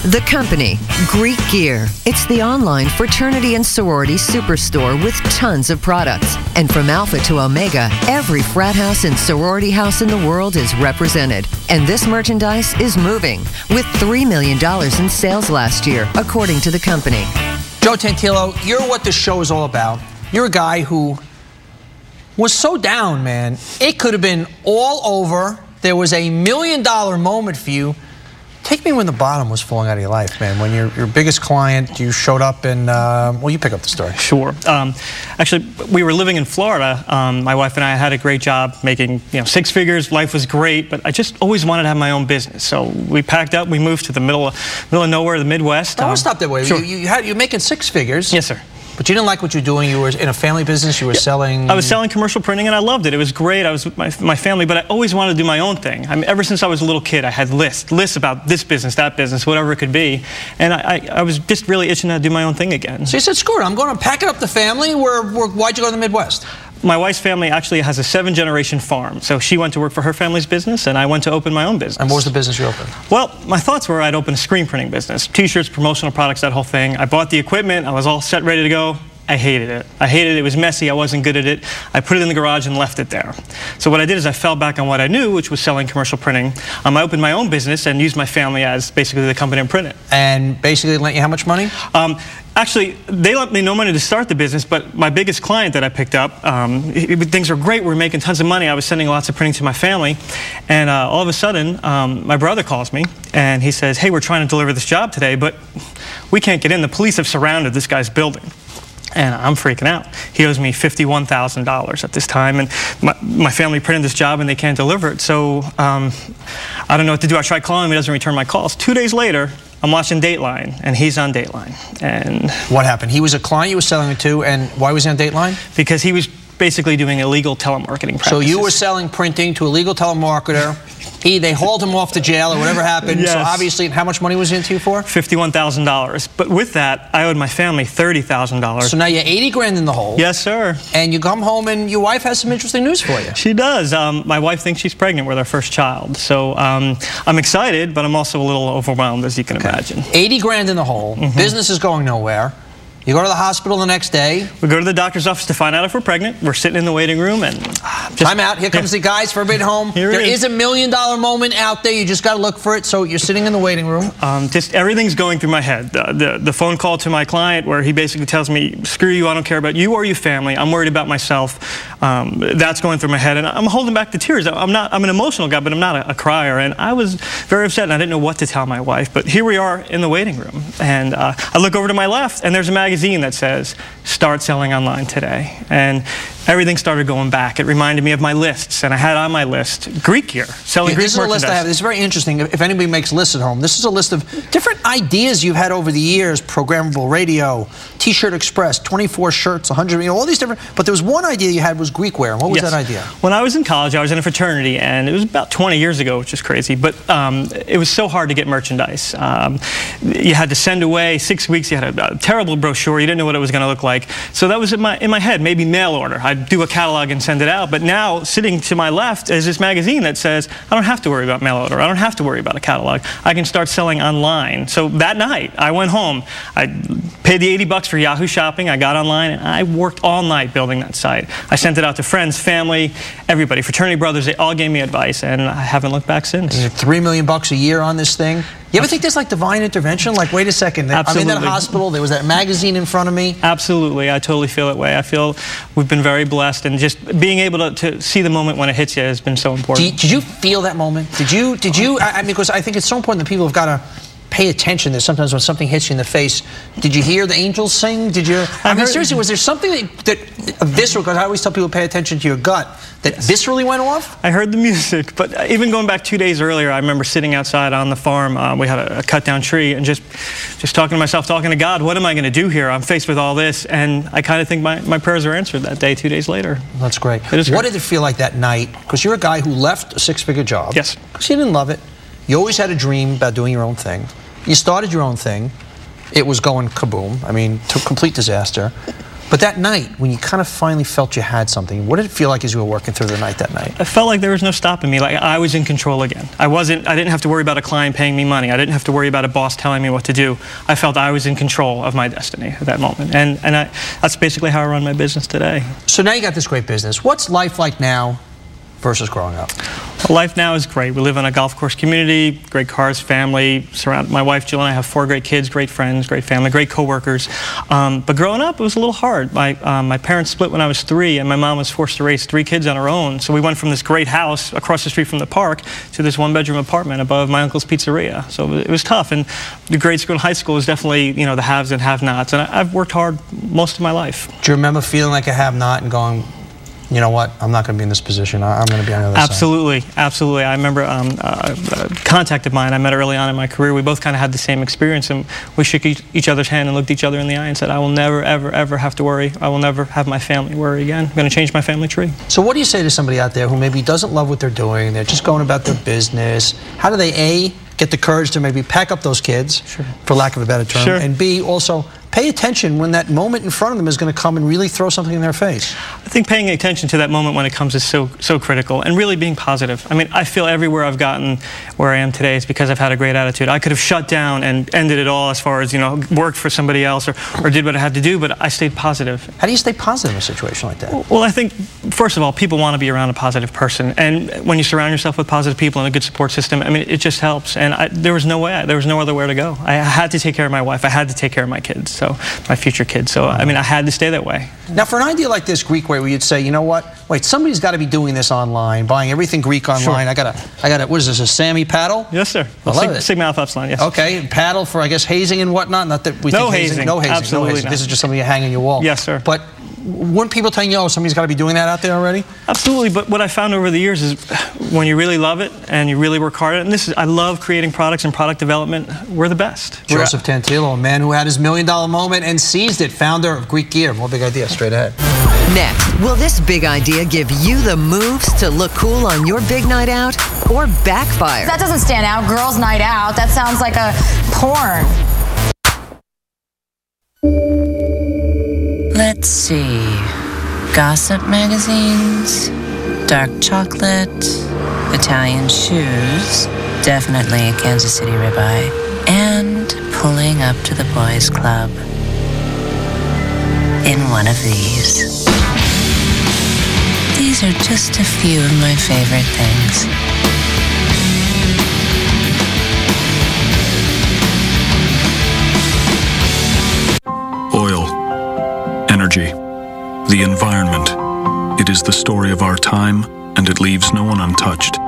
The company, GreekGear. It's the online fraternity and sorority superstore with tons of products. And from Alpha to Omega, every frat house and sorority house in the world is represented. And this merchandise is moving, with $3 million in sales last year, according to the company. Joe Tantillo, you're what this show is all about. You're a guy who was so down, man. It could have been all over. There was a $1 million moment for you. Take me when the bottom was falling out of your life, man. When your biggest client, you showed up and, well, you pick up the story. Sure. Actually, we were living in Florida. My wife and I had a great job making, six figures. Life was great, but I just always wanted to have my own business. So we packed up. We moved to the middle of nowhere, the Midwest. I want to stop that way. Sure. You're making six figures. Yes, sir. But you didn't like what you're doing. You were in a family business. You were selling. I was selling commercial printing, and I loved it. It was great. I was with my family, but I always wanted to do my own thing. I mean, ever since I was a little kid, I had lists about this business, that business, whatever it could be. And I was just really itching to do my own thing again. So you said, screw it, I'm going to pack it up the family. Why'd you go to the Midwest? My wife's family actually has a 7-generation farm. So she went to work for her family's business, and I went to open my own business. And what was the business you opened? Well, my thoughts were I'd open a screen printing business. T-shirts, promotional products, that whole thing. I bought the equipment. I was all set, ready to go. I hated it. It was messy. I wasn't good at it. I put it in the garage and left it there. So what I did is I fell back on what I knew, which was selling commercial printing. I opened my own business and used my family as basically the company and print it. And basically lent you how much money? Actually, they lent me no money to start the business, but my biggest client that I picked up, things were great. We were making tons of money. I was sending lots of printing to my family. And all of a sudden, my brother calls me, and he says, hey, we're trying to deliver this job today, but we can't get in. The police have surrounded this guy's building. And I'm freaking out. He owes me $51,000 at this time, and my family printed this job and they can't deliver it. So I don't know what to do. I tried calling him, he doesn't return my calls. 2 days later, I'm watching Dateline, and he's on Dateline. And what happened? He was a client you were selling it to, and why was he on Dateline? Because he was basically doing illegal telemarketing practices. So you were selling printing to a legal telemarketer. They hauled him off to jail or whatever happened. Yes. So obviously, how much money was he into you for? $51,000. But with that, I owed my family $30,000. So now you're 80 grand in the hole. Yes, sir. And you come home and your wife has some interesting news for you. She does. My wife thinks she's pregnant with our first child. So I'm excited, but I'm also a little overwhelmed, as you can imagine. 80 grand in the hole. Business is going nowhere. You go to the hospital the next day. We go to the doctor's office to find out if we're pregnant. We're sitting in the waiting room and time out. Here comes the guys for a bit home. There is a $1 million moment out there. You just got to look for it. So you're sitting in the waiting room. Just everything's going through my head. The phone call to my client where he basically tells me, screw you, I don't care about you or your family. I'm worried about myself. That's going through my head. And I'm holding back the tears. I'm an emotional guy, but I'm not a crier. And I was very upset, and I didn't know what to tell my wife. But here we are in the waiting room. And I look over to my left, and there's a magazine that says, start selling online today. And everything started going back. It reminded me of my lists, and I had on my list GreekGear, selling Greek merchandise. This is a list I have. This is very interesting. If anybody makes lists at home, this is a list of different ideas you've had over the years: programmable radio, T-shirt express, 24 shirts, 100, all these different. But there was one idea you had was Greekwear. And what was that idea? When I was in college, I was in a fraternity, and it was about 20 years ago, which is crazy. But it was so hard to get merchandise. You had to send away 6 weeks. You had a terrible brochure. You didn't know what it was going to look like. So that was in my head. Maybe mail order. I'd do a catalog and send it out. But now, sitting to my left is this magazine that says, I don't have to worry about mail order. I don't have to worry about a catalog. I can start selling online. So that night, I went home. I paid the $80 for Yahoo Shopping. I got online, and I worked all night building that site. I sent it out to friends, family, everybody, fraternity brothers. They all gave me advice, and I haven't looked back since. And you're $3 million a year on this thing. You ever think there's like divine intervention? Like, wait a second, Absolutely. I'm in that hospital, there was that magazine in front of me. Absolutely, I totally feel that way. I feel we've been very blessed, and just being able to see the moment when it hits you has been so important. Did you feel that moment? Did you, I mean, because I think it's so important that people have got to pay attention that sometimes when something hits you in the face. Did you hear the angels sing? Did you? I mean, seriously, was there something that visceral? Because I always tell people pay attention to your gut. That viscerally went off? I heard the music, but even going back 2 days earlier, I remember sitting outside on the farm. We had a cut down tree, and just talking to myself, talking to God. What am I going to do here? I'm faced with all this, and I kind of think my prayers are answered that day. 2 days later. That's great. What did it feel like that night? Because you're a guy who left a six-figure job. Yes. Because you didn't love it. You always had a dream about doing your own thing. You started your own thing. It was going kaboom. I mean, to complete disaster. But that night, when you kind of finally felt you had something, what did it feel like as you were working through the night that night? I felt like there was no stopping me. Like I was in control again. I didn't have to worry about a client paying me money. I didn't have to worry about a boss telling me what to do. I felt I was in control of my destiny at that moment. And that's basically how I run my business today. So now you got this great business. What's life like now versus growing up? Well, life now is great. We live in a golf course community, great cars, family, my wife Jill and I have 4 great kids, great friends, great family, great coworkers. But growing up, it was a little hard. My parents split when I was 3, and my mom was forced to raise 3 kids on her own. So we went from this great house across the street from the park to this 1-bedroom apartment above my uncle's pizzeria. So it was tough. And the grade school and high school is definitely, you know, the haves and have-nots. And I've worked hard most of my life. Do you remember feeling like a have-not and going, you know what, I'm not going to be in this position, I'm going to be on the other Absolutely, side? Absolutely. I remember a contact of mine I met early on in my career. We both kind of had the same experience, and we shook each other's hand and looked each other in the eye and said, I will never, ever, ever have to worry. I will never have my family worry again. I'm going to change my family tree. So what do you say to somebody out there who maybe doesn't love what they're doing, they're just going about their business? How do they, A, get the courage to maybe pack up those kids, for lack of a better term, and B, also pay attention when that moment in front of them is going to come and really throw something in their face? I think paying attention to that moment when it comes is so critical, and really being positive. I mean, I feel everywhere I've gotten where I am today is because I've had a great attitude. I could have shut down and ended it all as far as, you know, worked for somebody else or did what I had to do, but I stayed positive. How do you stay positive in a situation like that? Well, I think, first of all, people want to be around a positive person, and when you surround yourself with positive people and a good support system, I mean, it just helps, and there was no other way to go. I had to take care of my wife. I had to take care of my kids, so my future kids. So, I mean, I had to stay that way. Now, for an idea like this, Greek way, where you'd say, you know what, wait, somebody's got to be doing this online, buying everything Greek online. I got a, what is this, a Sammy paddle? Yes, sir. I love it. Sigma Alpha Epsilon, yes. Okay, paddle for, I guess, hazing and whatnot. Not that we think hazing. No hazing. Absolutely no hazing. not. This is just something you hang on your wall. Yes, sir. But weren't people telling you, oh, somebody's got to be doing that out there already? Absolutely, but what I found over the years is when you really love it and you really work hard at it, and I love creating products and product development, we're the best. Joseph Tantillo, a man who had his $1 million moment and seized it, founder of GreekGear. More big idea, straight ahead. Next, will this big idea give you the moves to look cool on your big night out or backfire? That doesn't stand out. Girls' night out. That sounds like a porn. Let's see. Gossip magazines, dark chocolate, Italian shoes, definitely a Kansas City ribeye, and pulling up to the boys' club in one of these. These are just a few of my favorite things. Oil, energy, the environment. It is the story of our time, and it leaves no one untouched.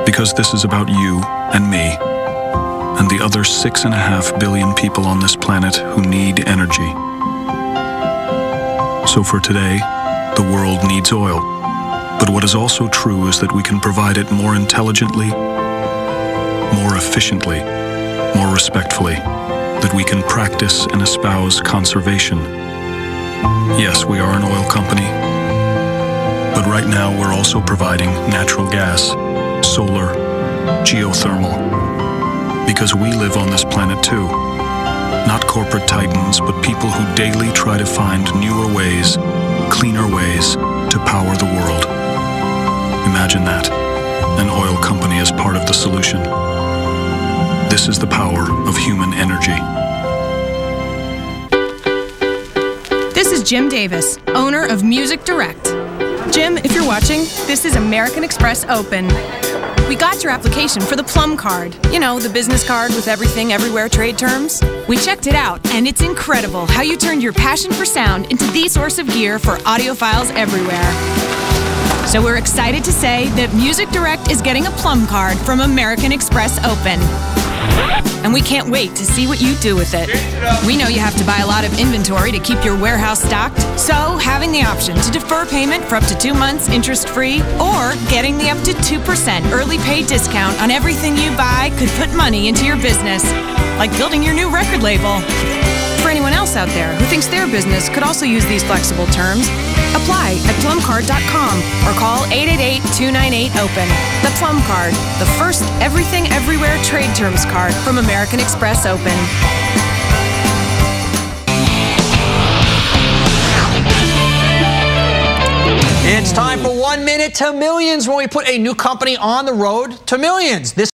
Because this is about you and me, and the other 6.5 billion people on this planet who need energy. So for today, the world needs oil. But what is also true is that we can provide it more intelligently, more efficiently, more respectfully, that we can practice and espouse conservation. Yes, we are an oil company, but right now we're also providing natural gas, solar, geothermal, because we live on this planet too. Not corporate titans, but people who daily try to find newer ways, cleaner ways to power the world. Imagine that, an oil company as part of the solution. This is the power of human energy. This is Jim Davis, owner of Music Direct. Jim, if you're watching, this is American Express Open. We got your application for the Plum Card. You know, the business card with everything, everywhere trade terms. We checked it out, and it's incredible how you turned your passion for sound into the source of gear for audiophiles everywhere. So we're excited to say that Music Direct is getting a Plum Card from American Express Open. And we can't wait to see what you do with it. We know you have to buy a lot of inventory to keep your warehouse stocked, so having the option to defer payment for up to 2 months interest-free or getting the up to 2% early pay discount on everything you buy could put money into your business, like building your new record label. For anyone else out there who thinks their business could also use these flexible terms, apply at plumcard.com or call 888-298-OPEN. The Plum Card, the first everything everywhere trade terms card from American Express Open. It's time for 1 Minute to Millions, when we put a new company on the road to millions. This